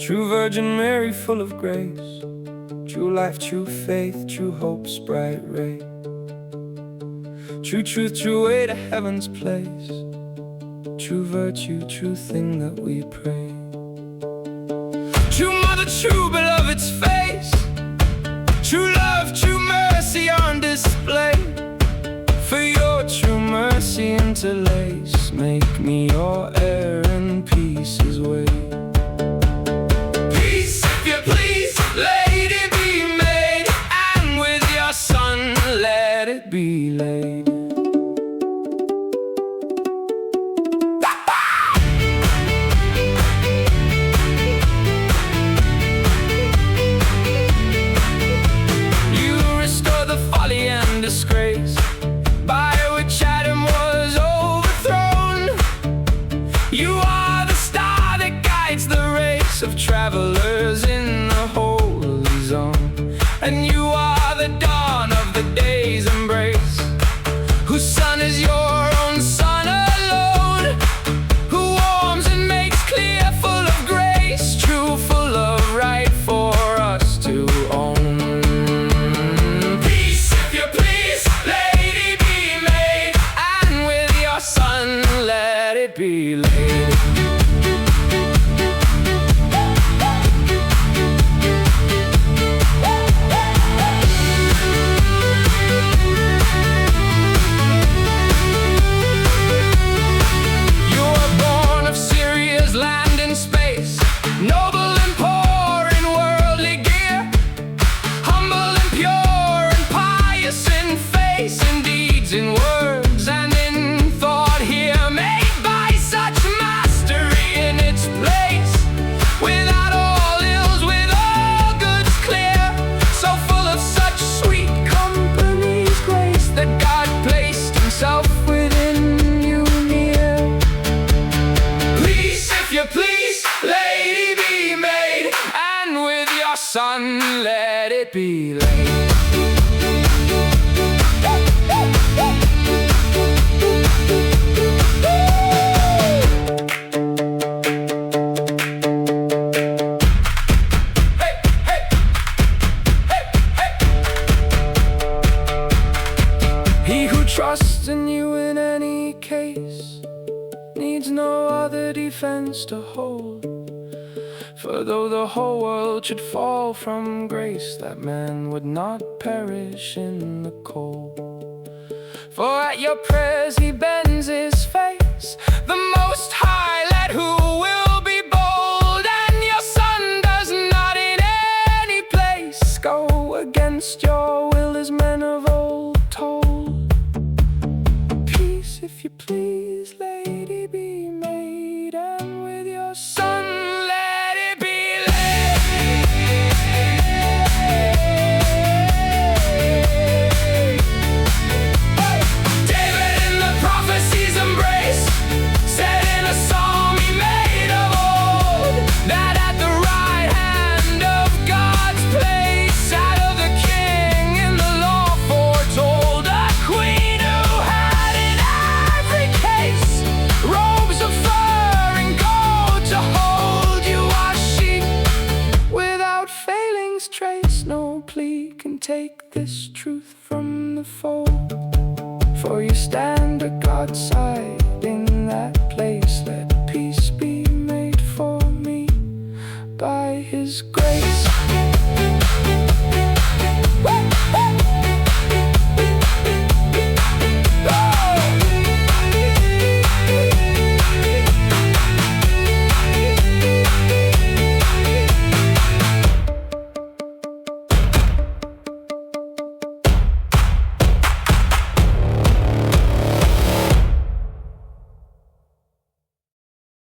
True Virgin Mary, full of grace, true life, true faith, true hope's bright ray, true truth, true way to heaven's place, true virtue, true thing that we pray. True mother, true beloved's face, true love, true mercy on display. For your true mercy interlace, make me your heir and peace his way. Peace, if you please, lady, be made, and with your son let it be laid. You restore the folly and disgrace by which Adam was overthrown. You are the star that guides the race of travelers in the holy zone. And you are the dawn of the day's embrace, whose sun is your own sun alone, who warms and makes clear, full of grace, true, full of right for us to own. Peace, if you please, lady, be made, and with your son let it be laid. Noble and poor in worldly gear, humble and pure and pious in face, in deeds, in words, and in thought here, made by such mastery in its place, without all ills, with all goods clear, so full of such sweet company's grace, that God placed himself within you near. Please, if you please, lady, be made, and with your son let it be laid. Hey, hey, hey, hey. He who trusts in you in any case needs no other defense to hold. For though the whole world should fall from grace, that man would not perish in the cold. For at your prayers he bends his face, the Most High, let who will be bold. And your son does not in any place go against your will, as men of old told. Peace, if you please, lady, be made, and with your son let it be laid. David in the prophecies embrace, said in a psalm he made of old, that at the right hand of God's place sat of the king in the law foretold, a queen who had in every case robes of fur and gold to hold you as sheep without failings trace. No plea can take this truth from the fold, for you stand at God's side in that place. Let